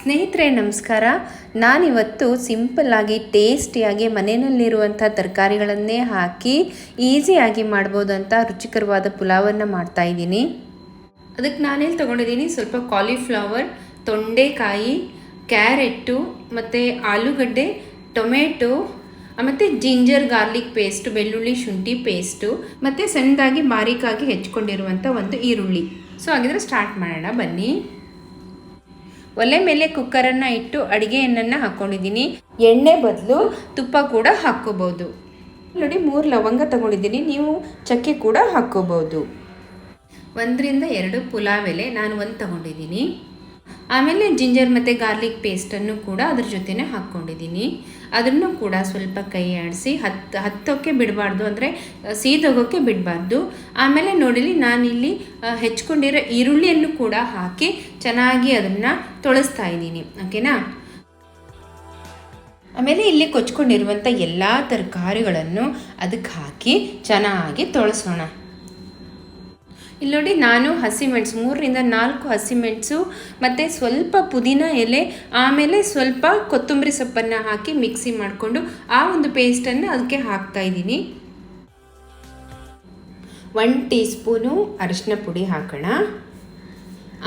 ಸ್ನೇಹಿತರೆ ನಮಸ್ಕಾರ. ನಾನಿವತ್ತು ಸಿಂಪಲ್ಲಾಗಿ ಟೇಸ್ಟಿಯಾಗಿ ಮನೆಯಲ್ಲಿರುವಂಥ ತರಕಾರಿಗಳನ್ನೇ ಹಾಕಿ ಈಸಿಯಾಗಿ ಮಾಡ್ಬೋದಂಥ ರುಚಿಕರವಾದ ಪುಲಾವನ್ನು ಮಾಡ್ತಾಯಿದ್ದೀನಿ. ಅದಕ್ಕೆ ನಾನೇನು ತೊಗೊಂಡಿದ್ದೀನಿ, ಸ್ವಲ್ಪ ಕಾಲಿಫ್ಲವರ್, ತೊಂಡೆಕಾಯಿ, ಕ್ಯಾರೆಟು ಮತ್ತು ಆಲೂಗಡ್ಡೆ, ಟೊಮೆಟೊ ಮತ್ತು ಜಿಂಜರ್ ಗಾರ್ಲಿಕ್ ಪೇಸ್ಟು, ಬೆಳ್ಳುಳ್ಳಿ ಶುಂಠಿ ಪೇಸ್ಟು ಮತ್ತು ಸಣ್ಣದಾಗಿ ಬಾರೀಕಾಗಿ ಹೆಚ್ಕೊಂಡಿರುವಂಥ ಒಂದು ಈರುಳ್ಳಿ. ಸೊ ಹಾಗಿದ್ರೆ ಸ್ಟಾರ್ಟ್ ಮಾಡೋಣ ಬನ್ನಿ. ಒಲೆ ಮೇಲೆ ಕುಕ್ಕರನ್ನು ಇಟ್ಟು ಅಡುಗೆ ಎಣ್ಣೆಯನ್ನು ಹಾಕ್ಕೊಂಡಿದ್ದೀನಿ. ಎಣ್ಣೆ ಬದಲು ತುಪ್ಪ ಕೂಡ ಹಾಕ್ಕೋಬೋದು. ನೋಡಿ 3 ಲವಂಗ ತೊಗೊಂಡಿದ್ದೀನಿ, ನೀವು ಚಕ್ಕೆ ಕೂಡ ಹಾಕ್ಕೋಬೋದು. 1ರಿಂದ 2 ಪುಲಾವ್ ಎಲೆ ನಾನು 1 ತೊಗೊಂಡಿದ್ದೀನಿ. ಆಮೇಲೆ ಜಿಂಜರ್ ಮತ್ತು ಗಾರ್ಲಿಕ್ ಪೇಸ್ಟನ್ನು ಕೂಡ ಅದ್ರ ಜೊತೆನೇ ಹಾಕ್ಕೊಂಡಿದ್ದೀನಿ. ಅದನ್ನು ಕೂಡ ಸ್ವಲ್ಪ ಕೈ ಆಡಿಸಿ ಹತ್ತೋಕ್ಕೆ ಬಿಡಬಾರ್ದು, ಅಂದರೆ ಸೀದೋಗೋಕ್ಕೆ ಬಿಡಬಾರ್ದು. ಆಮೇಲೆ ನೋಡಿಲಿ ನಾನಿಲ್ಲಿ ಹೆಚ್ಕೊಂಡಿರೋ ಈರುಳ್ಳಿಯನ್ನು ಕೂಡ ಹಾಕಿ ಚೆನ್ನಾಗಿ ಅದನ್ನು ತೊಳಸ್ತಾ ಇದ್ದೀನಿ. ಓಕೆನಾ. ಆಮೇಲೆ ಇಲ್ಲಿ ಕೊಚ್ಕೊಂಡಿರುವಂಥ ಎಲ್ಲ ತರಕಾರಿಗಳನ್ನು ಅದಕ್ಕೆ ಹಾಕಿ ಚೆನ್ನಾಗಿ ತೊಳಸೋಣ. ಇಲ್ಲಿ ನೋಡಿ, ನಾನು ಹಸಿಮೆಣಸು 3ರಿಂದ 4 ಹಸಿಮೆಣಸು ಮತ್ತು ಸ್ವಲ್ಪ ಪುದೀನ ಎಲೆ, ಆಮೇಲೆ ಸ್ವಲ್ಪ ಕೊತ್ತಂಬರಿ ಸೊಪ್ಪನ್ನು ಹಾಕಿ ಮಿಕ್ಸಿ ಮಾಡಿಕೊಂಡು ಆ ಒಂದು ಪೇಸ್ಟನ್ನು ಅದಕ್ಕೆ ಹಾಕ್ತಾಯಿದ್ದೀನಿ. 1 ಟೀ ಸ್ಪೂನು ಅರಿಶಿನ ಪುಡಿ ಹಾಕೋಣ.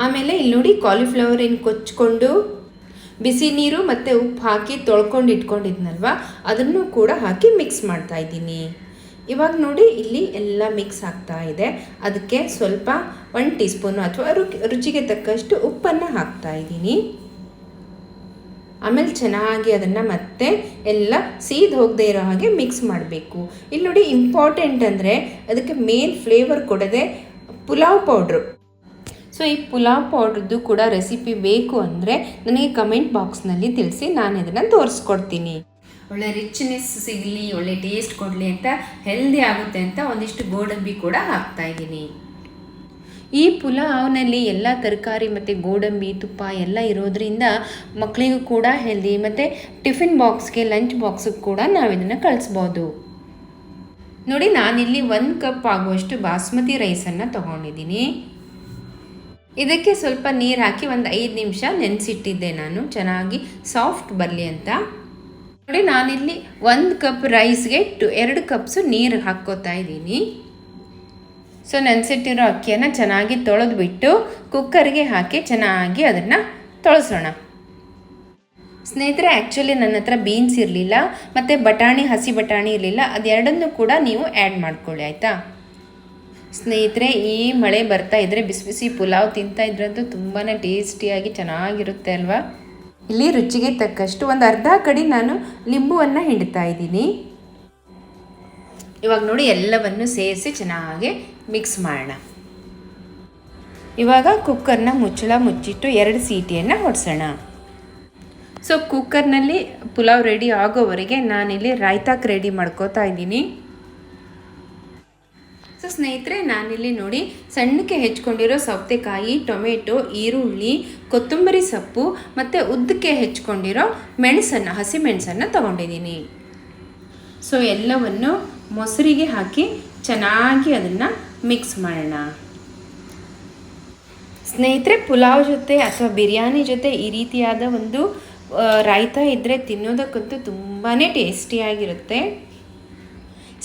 ಆಮೇಲೆ ಇಲ್ಲಿ ನೋಡಿ, ಕಾಲಿಫ್ಲವರ್ ಏನು ಕೊಚ್ಕೊಂಡು ಬಿಸಿ ನೀರು ಮತ್ತು ಉಪ್ಪು ಹಾಕಿ ತೊಳ್ಕೊಂಡು ಇಟ್ಕೊಂಡಿದ್ನಲ್ವ, ಅದನ್ನು ಕೂಡ ಹಾಕಿ ಮಿಕ್ಸ್ ಮಾಡ್ತಾಯಿದ್ದೀನಿ. ಇವಾಗ ನೋಡಿ, ಇಲ್ಲಿ ಎಲ್ಲ ಮಿಕ್ಸ್ ಆಗ್ತಾ ಇದೆ. ಅದಕ್ಕೆ ಸ್ವಲ್ಪ 1 ಟೀ ಸ್ಪೂನು ಅಥವಾ ರುಚಿಗೆ ತಕ್ಕಷ್ಟು ಉಪ್ಪನ್ನು ಹಾಕ್ತಾ ಇದ್ದೀನಿ. ಆಮೇಲೆ ಚೆನ್ನಾಗಿ ಅದನ್ನು ಮತ್ತೆ ಎಲ್ಲ ಸೀದ್ ಹೋಗದೆ ಇರೋ ಹಾಗೆ ಮಿಕ್ಸ್ ಮಾಡಬೇಕು. ಇಲ್ಲಿ ನೋಡಿ, ಇಂಪಾರ್ಟೆಂಟ್ ಅಂದರೆ ಅದಕ್ಕೆ ಮೇನ್ ಫ್ಲೇವರ್ ಕೊಡೋದೆ ಪುಲಾವ್ ಪೌಡ್ರು. ಸೊ ಈ ಪುಲಾವ್ ಪೌಡ್ರದ್ದು ಕೂಡ ರೆಸಿಪಿ ಬೇಕು ಅಂದರೆ ನನಗೆ ಕಮೆಂಟ್ ಬಾಕ್ಸ್ನಲ್ಲಿ ತಿಳಿಸಿ, ನಾನು ಇದನ್ನು ತೋರಿಸ್ಕೊಡ್ತೀನಿ. ಒಳ್ಳೆ ರಿಚ್ನೆಸ್ ಸಿಗಲಿ, ಒಳ್ಳೆ ಟೇಸ್ಟ್ ಕೊಡಲಿ ಅಂತ, ಹೆಲ್ದಿ ಆಗುತ್ತೆ ಅಂತ ಒಂದಿಷ್ಟು ಗೋಡಂಬಿ ಕೂಡ ಹಾಕ್ತಾಯಿದ್ದೀನಿ. ಈ ಪುಲಾವ್ನಲ್ಲಿ ಎಲ್ಲ ತರಕಾರಿ ಮತ್ತು ಗೋಡಂಬಿ, ತುಪ್ಪ ಎಲ್ಲ ಇರೋದ್ರಿಂದ ಮಕ್ಕಳಿಗೂ ಕೂಡ ಹೆಲ್ದಿ, ಮತ್ತು ಟಿಫಿನ್ ಬಾಕ್ಸ್ಗೆ, ಲಂಚ್ ಬಾಕ್ಸಿಗೆ ಕೂಡ ನಾವು ಇದನ್ನು ಕಳಿಸ್ಬೋದು. ನೋಡಿ, ನಾನಿಲ್ಲಿ 1 ಕಪ್ ಆಗುವಷ್ಟು ಬಾಸ್ಮತಿ ರೈಸನ್ನು ತೊಗೊಂಡಿದ್ದೀನಿ. ಇದಕ್ಕೆ ಸ್ವಲ್ಪ ನೀರು ಹಾಕಿ ಒಂದು 5 ನಿಮಿಷ ನೆನೆಸಿಟ್ಟಿದ್ದೆ ನಾನು, ಚೆನ್ನಾಗಿ ಸಾಫ್ಟ್ ಬರಲಿ ಅಂತ. ನೋಡಿ, ನಾನಿಲ್ಲಿ 1 ಕಪ್ ರೈಸ್ಗೆ 2 ಕಪ್ಸು ನೀರು ಹಾಕ್ಕೋತಾ ಇದ್ದೀನಿ. ಸೊ ನೆನೆಸಿಟ್ಟಿರೋ ಅಕ್ಕಿಯನ್ನು ಚೆನ್ನಾಗಿ ತೊಳೆದ್ಬಿಟ್ಟು ಕುಕ್ಕರ್ಗೆ ಹಾಕಿ ಚೆನ್ನಾಗಿ ಅದನ್ನು ತೊಳಸೋಣ. ಸ್ನೇಹಿತರೆ, ಆ್ಯಕ್ಚುಲಿ ನನ್ನ ಹತ್ರ ಬೀನ್ಸ್ ಇರಲಿಲ್ಲ ಮತ್ತು ಬಟಾಣಿ, ಹಸಿ ಬಟಾಣಿ ಇರಲಿಲ್ಲ. ಅದೆರಡನ್ನೂ ಕೂಡ ನೀವು ಆ್ಯಡ್ ಮಾಡ್ಕೊಳ್ಳಿ, ಆಯಿತಾ. ಸ್ನೇಹಿತರೆ, ಈ ಮಳೆ ಬರ್ತಾ ಇದ್ದರೆ ಬಿಸಿ ಬಿಸಿ ಪುಲಾವ್ ತಿಂತಾ ಇದ್ರಂತೂ ತುಂಬಾ ಟೇಸ್ಟಿಯಾಗಿ ಚೆನ್ನಾಗಿರುತ್ತೆ ಅಲ್ವಾ. ಇಲ್ಲಿ ರುಚಿಗೆ ತಕ್ಕಷ್ಟು ಒಂದು ಅರ್ಧ ಕಡಿ ನಾನು ಲಿಂಬುವನ್ನು ಹಿಂಡ್ತಾ ಇದ್ದೀನಿ. ಇವಾಗ ನೋಡಿ, ಎಲ್ಲವನ್ನು ಸೇರಿಸಿ ಚೆನ್ನಾಗಿ ಮಿಕ್ಸ್ ಮಾಡೋಣ. ಇವಾಗ ಕುಕ್ಕರ್ನ ಮುಚ್ಚಿಟ್ಟು 2 ಸೀಟಿಯನ್ನು ಹೊಡ್ಸೋಣ. ಸೊ ಕುಕ್ಕರ್ನಲ್ಲಿ ಪುಲಾವ್ ರೆಡಿ ಆಗೋವರೆಗೆ ನಾನಿಲ್ಲಿ ರಾಯ್ತಾಕ್ ರೆಡಿ ಮಾಡ್ಕೋತಾ ಇದ್ದೀನಿ. ಸೊ ಸ್ನೇಹಿತರೆ, ನಾನಿಲ್ಲಿ ನೋಡಿ ಸಣ್ಣಕ್ಕೆ ಹೆಚ್ಕೊಂಡಿರೋ ಸೌತೆಕಾಯಿ, ಟೊಮೆಟೊ, ಈರುಳ್ಳಿ, ಕೊತ್ತಂಬರಿ ಸೊಪ್ಪು ಮತ್ತು ಉದ್ದಕ್ಕೆ ಹೆಚ್ಕೊಂಡಿರೋ ಮೆಣಸನ್ನು, ಹಸಿ ಮೆಣಸನ್ನು ತೊಗೊಂಡಿದ್ದೀನಿ. ಸೊ ಎಲ್ಲವನ್ನು ಮೊಸರಿಗೆ ಹಾಕಿ ಚೆನ್ನಾಗಿ ಅದನ್ನು ಮಿಕ್ಸ್ ಮಾಡೋಣ. ಸ್ನೇಹಿತರೆ, ಪುಲಾವ್ ಜೊತೆ ಅಥವಾ ಬಿರಿಯಾನಿ ಜೊತೆ ಈ ರೀತಿಯಾದ ಒಂದು ರಾಯ್ತಾ ಇದ್ದರೆ ತಿನ್ನೋದಕ್ಕಂತೂ ತುಂಬಾ ಟೇಸ್ಟಿಯಾಗಿರುತ್ತೆ.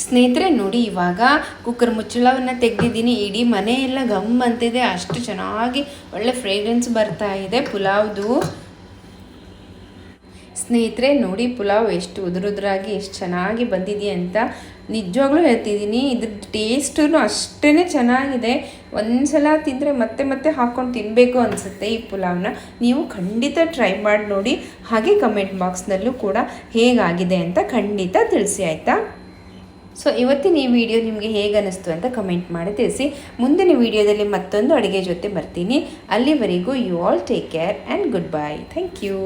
ಸ್ನೇಹಿತರೆ ನೋಡಿ, ಇವಾಗ ಕುಕ್ಕರ್ ಮುಚ್ಚಳವನ್ನು ತೆಗೆದಿದ್ದೀನಿ. ಇಡೀ ಮನೆಯೆಲ್ಲ ಗಮ್ ಅಂತಿದೆ, ಅಷ್ಟು ಚೆನ್ನಾಗಿ ಒಳ್ಳೆ ಫ್ರೇಗ್ರೆನ್ಸ್ ಬರ್ತಾ ಇದೆ ಪುಲಾವ್ದು. ಸ್ನೇಹಿತರೆ ನೋಡಿ, ಪುಲಾವ್ ಎಷ್ಟು ಉದುರಾಗಿ ಎಷ್ಟು ಚೆನ್ನಾಗಿ ಬಂದಿದೆ ಅಂತ ನಿಜವಾಗ್ಲೂ ಹೇಳ್ತಿದ್ದೀನಿ. ಇದ್ರ ಟೇಸ್ಟೂ ಅಷ್ಟೇ ಚೆನ್ನಾಗಿದೆ. ಒಂದ್ಸಲ ತಿಂದರೆ ಮತ್ತೆ ಮತ್ತೆ ಹಾಕ್ಕೊಂಡು ತಿನ್ನಬೇಕು ಅನಿಸುತ್ತೆ ಈ ಪುಲಾವ್ನ. ನೀವು ಖಂಡಿತ ಟ್ರೈ ಮಾಡಿ ನೋಡಿ. ಹಾಗೆ ಕಮೆಂಟ್ ಬಾಕ್ಸ್ನಲ್ಲೂ ಕೂಡ ಹೇಗಾಗಿದೆ ಅಂತ ಖಂಡಿತ ತಿಳಿಸಿ, ಆಯಿತಾ. ಸೊ ಇವತ್ತಿನ ಈ ವಿಡಿಯೋ ನಿಮಗೆ ಹೇಗೆ ಅನ್ನಿಸ್ತು ಅಂತ ಕಮೆಂಟ್ ಮಾಡಿ ತಿಳಿಸಿ. ಮುಂದಿನ ವಿಡಿಯೋದಲ್ಲಿ ಮತ್ತೊಂದು ಅಡುಗೆ ಜೊತೆ ಬರ್ತೀನಿ. ಅಲ್ಲಿವರೆಗೂ you all take care and good bye. Thank you.